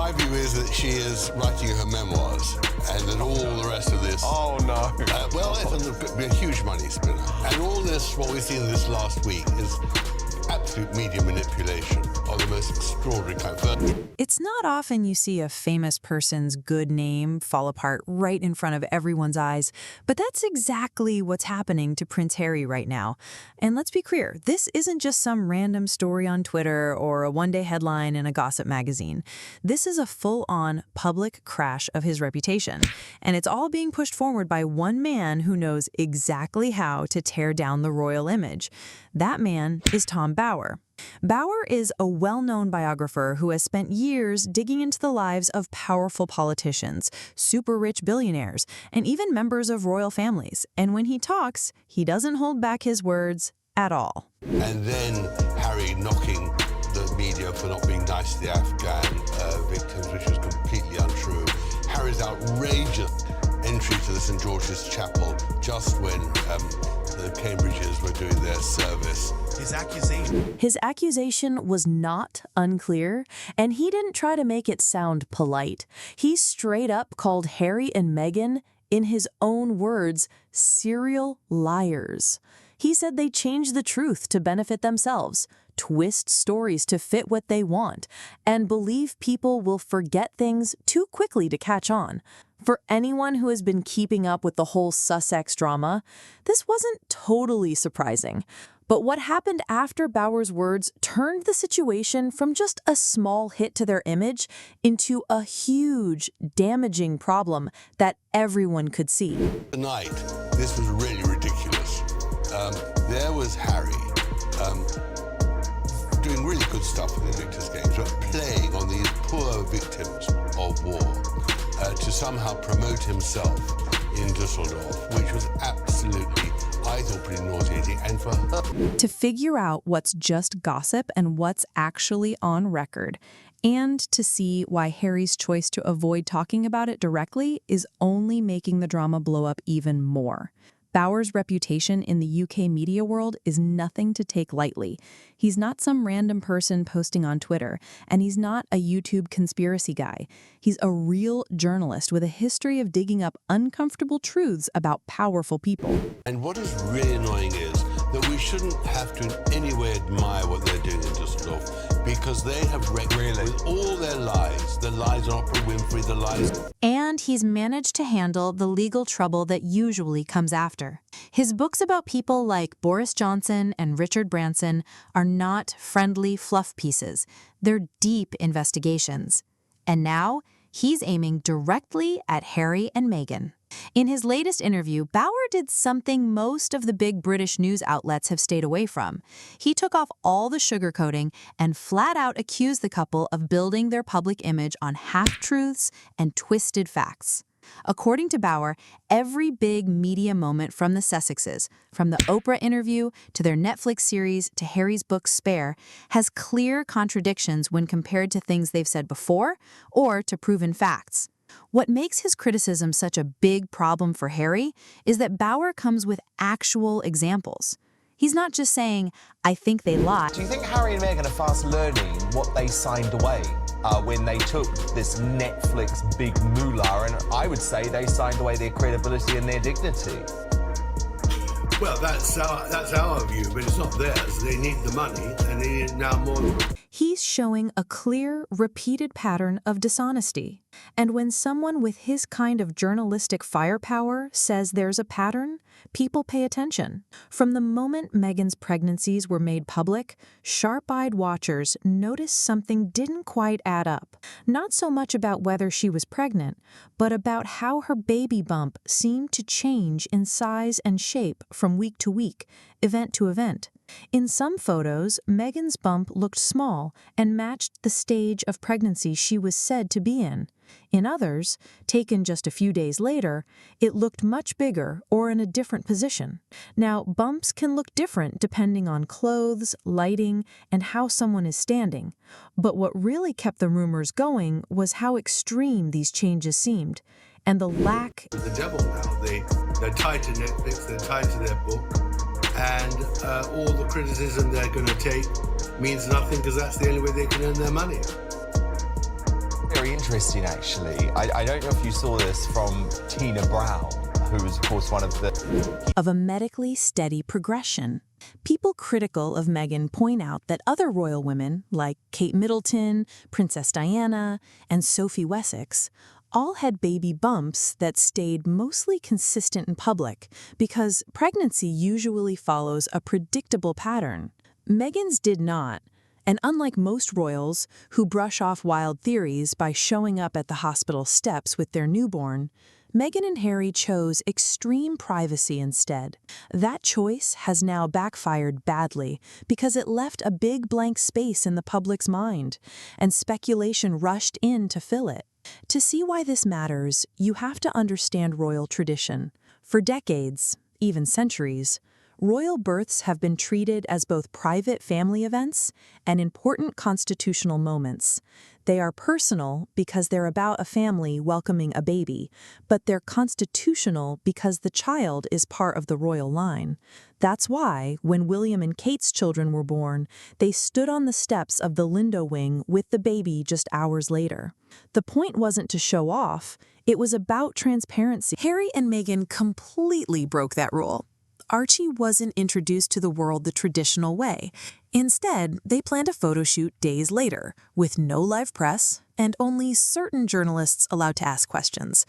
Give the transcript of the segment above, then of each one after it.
My view is that she is writing her memoirs, and that all the rest of this... Oh, no. Well, it's a huge money spinner. And all this, what we've seen this last week, is absolute media manipulation of the most extraordinary kind. It's not often you see a famous person's good name fall apart right in front of everyone's eyes, but that's exactly what's happening to Prince Harry right now. And let's be clear, this isn't just some random story on Twitter or a one-day headline in a gossip magazine. This is a full-on public crash of his reputation, and it's all being pushed forward by one man who knows exactly how to tear down the royal image. That man is Tom Bower. Bower is a well-known biographer who has spent years digging into the lives of powerful politicians, super-rich billionaires, and even members of royal families. And when he talks, he doesn't hold back his words at all. And then Harry knocking the media for not being nice to the Afghan victims, which was completely untrue. Harry's outrageous entry to the St. George's Chapel just when the Cambridges were doing their service. His accusation was not unclear, and he didn't try to make it sound polite. He straight up called Harry and Meghan, in his own words, serial liars. He said they changed the truth to benefit themselves, twist stories to fit what they want, and believe people will forget things too quickly to catch on. For anyone who has been keeping up with the whole Sussex drama, this wasn't totally surprising. But what happened after Bower's words turned the situation from just a small hit to their image into a huge, damaging problem that everyone could see. Tonight, this was really ridiculous. There was Harry doing really good stuff in the Victor's Games, but playing on these poor victims of war to somehow promote himself in Düsseldorf, which was absolutely, I thought, pretty nauseating. And for her... To figure out what's just gossip and what's actually on record, and to see why Harry's choice to avoid talking about it directly is only making the drama blow up even more. Bower's reputation in the UK media world is nothing to take lightly. He's not some random person posting on Twitter, and he's not a YouTube conspiracy guy. He's a real journalist with a history of digging up uncomfortable truths about powerful people. And what is really annoying is that we shouldn't have to in any way admire what they're doing in Düsseldorf, because they have wrecked with all their lies, the lies on Oprah Winfrey, the lies... And he's managed to handle the legal trouble that usually comes after. His books about people like Boris Johnson and Richard Branson are not friendly fluff pieces. They're deep investigations. And now, he's aiming directly at Harry and Meghan. In his latest interview, Bower did something most of the big British news outlets have stayed away from. He took off all the sugarcoating and flat out accused the couple of building their public image on half-truths and twisted facts. According to Bower, every big media moment from the Sussexes, from the Oprah interview to their Netflix series to Harry's book Spare, has clear contradictions when compared to things they've said before or to proven facts. What makes his criticism such a big problem for Harry is that Bower comes with actual examples. He's not just saying, I think they lied. Do you think Harry and Meghan are fast learning what they signed away when they took this Netflix big moolah? And I would say they signed away their credibility and their dignity. Well, that's our view, but it's not theirs. They need the money, and they need it now more than... He's showing a clear, repeated pattern of dishonesty. And when someone with his kind of journalistic firepower says there's a pattern, people pay attention. From the moment Meghan's pregnancies were made public, sharp-eyed watchers noticed something didn't quite add up. Not so much about whether she was pregnant, but about how her baby bump seemed to change in size and shape from week to week, event to event. In some photos, Meghan's bump looked small and matched the stage of pregnancy she was said to be in. In others, taken just a few days later, it looked much bigger or in a different position. Now, bumps can look different depending on clothes, lighting, and how someone is standing. But what really kept the rumors going was how extreme these changes seemed, and the lack... The devil now. They're tied to Netflix, they're tied to their book, and all the criticism they're going to take means nothing because that's the only way they can earn their money. very interesting, actually. I don't know if you saw this from Tina Brown, who was, of course, one of the... Of a medically steady progression. People critical of Meghan point out that other royal women, like Kate Middleton, Princess Diana, and Sophie Wessex, all had baby bumps that stayed mostly consistent in public because pregnancy usually follows a predictable pattern. Meghan's did not, and unlike most royals who brush off wild theories by showing up at the hospital steps with their newborn, Meghan and Harry chose extreme privacy instead. That choice has now backfired badly because it left a big blank space in the public's mind, and speculation rushed in to fill it. To see why this matters, you have to understand royal tradition. For decades, even centuries, royal births have been treated as both private family events and important constitutional moments. They are personal because they're about a family welcoming a baby, but they're constitutional because the child is part of the royal line. That's why, when William and Kate's children were born, they stood on the steps of the Lindo wing with the baby just hours later. The point wasn't to show off, it was about transparency. Harry and Meghan completely broke that rule. Archie wasn't introduced to the world the traditional way. Instead, they planned a photo shoot days later, with no live press and only certain journalists allowed to ask questions.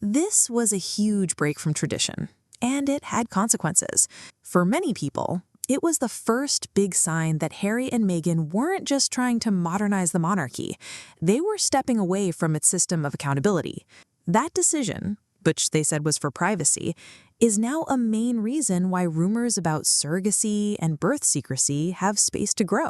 This was a huge break from tradition, and it had consequences. For many people, it was the first big sign that Harry and Meghan weren't just trying to modernize the monarchy. They were stepping away from its system of accountability. That decision, which they said was for privacy, is now a main reason why rumors about surrogacy and birth secrecy have space to grow.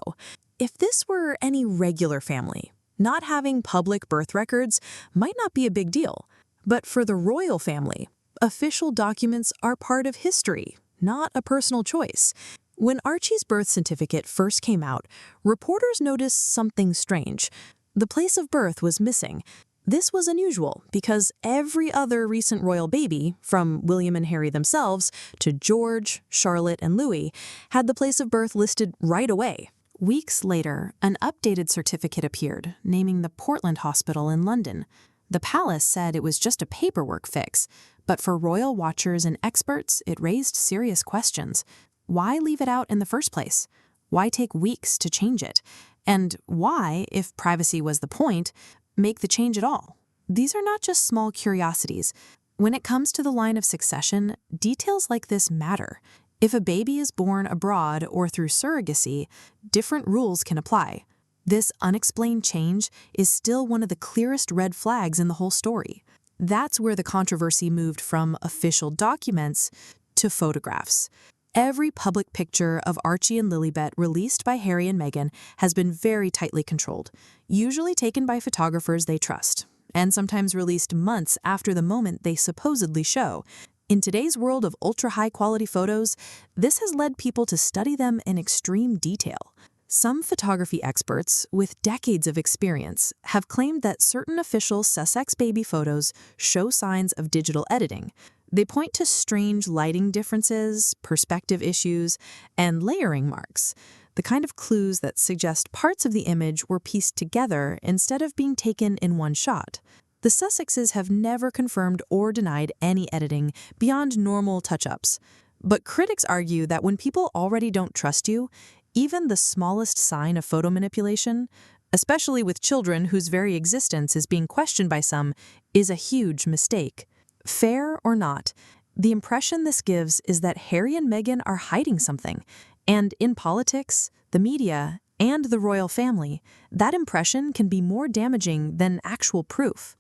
If this were any regular family, not having public birth records might not be a big deal. But for the royal family, official documents are part of history, not a personal choice. When Archie's birth certificate first came out, reporters noticed something strange. The place of birth was missing. This was unusual because every other recent royal baby, from William and Harry themselves to George, Charlotte, and Louis, had the place of birth listed right away. Weeks later, an updated certificate appeared, naming the Portland Hospital in London. The palace said it was just a paperwork fix, but for royal watchers and experts, it raised serious questions. Why leave it out in the first place? Why take weeks to change it? And why, if privacy was the point, make the change at all? These are not just small curiosities. When it comes to the line of succession, details like this matter. If a baby is born abroad or through surrogacy, different rules can apply. This unexplained change is still one of the clearest red flags in the whole story. That's where the controversy moved from official documents to photographs. Every public picture of Archie and Lilibet released by Harry and Meghan has been very tightly controlled, usually taken by photographers they trust, and sometimes released months after the moment they supposedly show. In today's world of ultra-high-quality photos, this has led people to study them in extreme detail. Some photography experts, with decades of experience, have claimed that certain official Sussex baby photos show signs of digital editing. They point to strange lighting differences, perspective issues, and layering marks, the kind of clues that suggest parts of the image were pieced together instead of being taken in one shot. The Sussexes have never confirmed or denied any editing beyond normal touch-ups. But critics argue that when people already don't trust you, even the smallest sign of photo manipulation, especially with children whose very existence is being questioned by some, is a huge mistake. Fair or not, the impression this gives is that Harry and Meghan are hiding something. And in politics, the media, and the royal family, that impression can be more damaging than actual proof.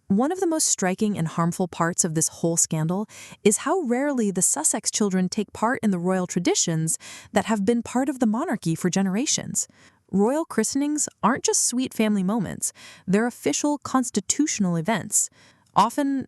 One of the most striking and harmful parts of this whole scandal is how rarely the Sussex children take part in the royal traditions that have been part of the monarchy for generations. Royal christenings aren't just sweet family moments, they're official constitutional events. Often,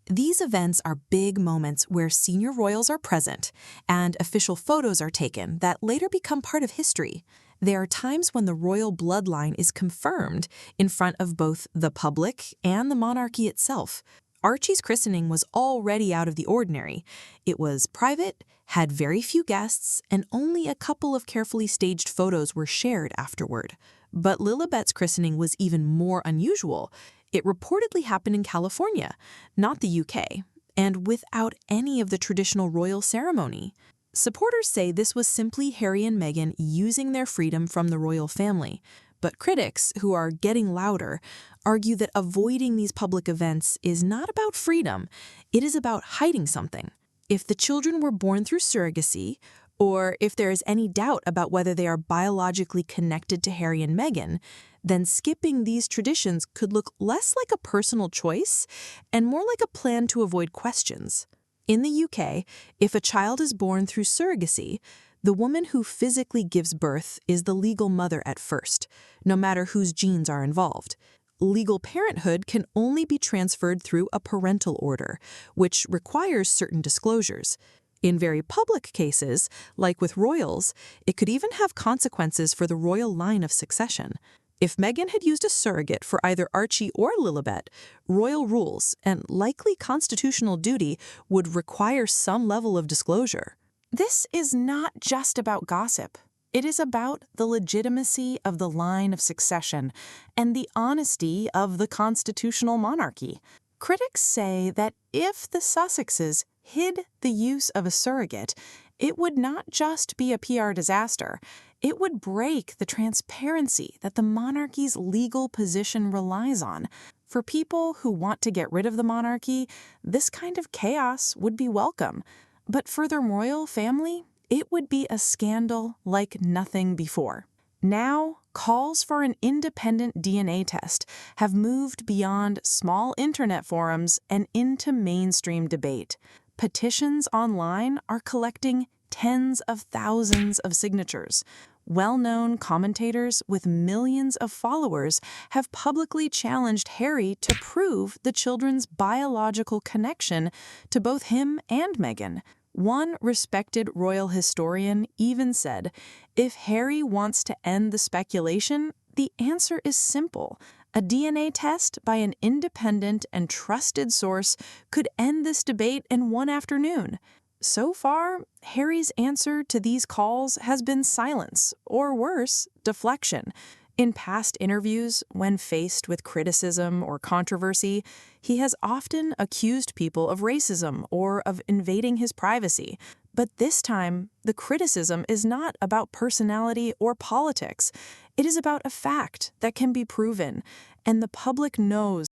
these events are big moments where senior royals are present and official photos are taken that later become part of history. There are times when the royal bloodline is confirmed in front of both the public and the monarchy itself. Archie's christening was already out of the ordinary. It was private, had very few guests, and only a couple of carefully staged photos were shared afterward. But Lilibet's christening was even more unusual. It reportedly happened in California, not the UK, and without any of the traditional royal ceremony. Supporters say this was simply Harry and Meghan using their freedom from the royal family. But critics, who are getting louder, argue that avoiding these public events is not about freedom, it is about hiding something. If the children were born through surrogacy, or if there is any doubt about whether they are biologically connected to Harry and Meghan, then skipping these traditions could look less like a personal choice and more like a plan to avoid questions. In the UK, if a child is born through surrogacy, the woman who physically gives birth is the legal mother at first, no matter whose genes are involved. Legal parenthood can only be transferred through a parental order, which requires certain disclosures. In very public cases, like with royals, it could even have consequences for the royal line of succession. If Meghan had used a surrogate for either Archie or Lilibet, royal rules and likely constitutional duty would require some level of disclosure. This is not just about gossip. It is about the legitimacy of the line of succession and the honesty of the constitutional monarchy. Critics say that if the Sussexes hid the use of a surrogate, it would not just be a PR disaster. It would break the transparency that the monarchy's legal position relies on. For people who want to get rid of the monarchy, this kind of chaos would be welcome. But for the royal family, it would be a scandal like nothing before. Now, calls for an independent DNA test have moved beyond small internet forums and into mainstream debate. Petitions online are collecting tens of thousands of signatures. Well-known commentators with millions of followers have publicly challenged Harry to prove the children's biological connection to both him and Meghan. One respected royal historian even said, if Harry wants to end the speculation, the answer is simple. A DNA test by an independent and trusted source could end this debate in one afternoon. So far, Harry's answer to these calls has been silence, or worse, deflection. In past interviews, when faced with criticism or controversy, he has often accused people of racism or of invading his privacy. But this time, the criticism is not about personality or politics. It is about a fact that can be proven, and the public knows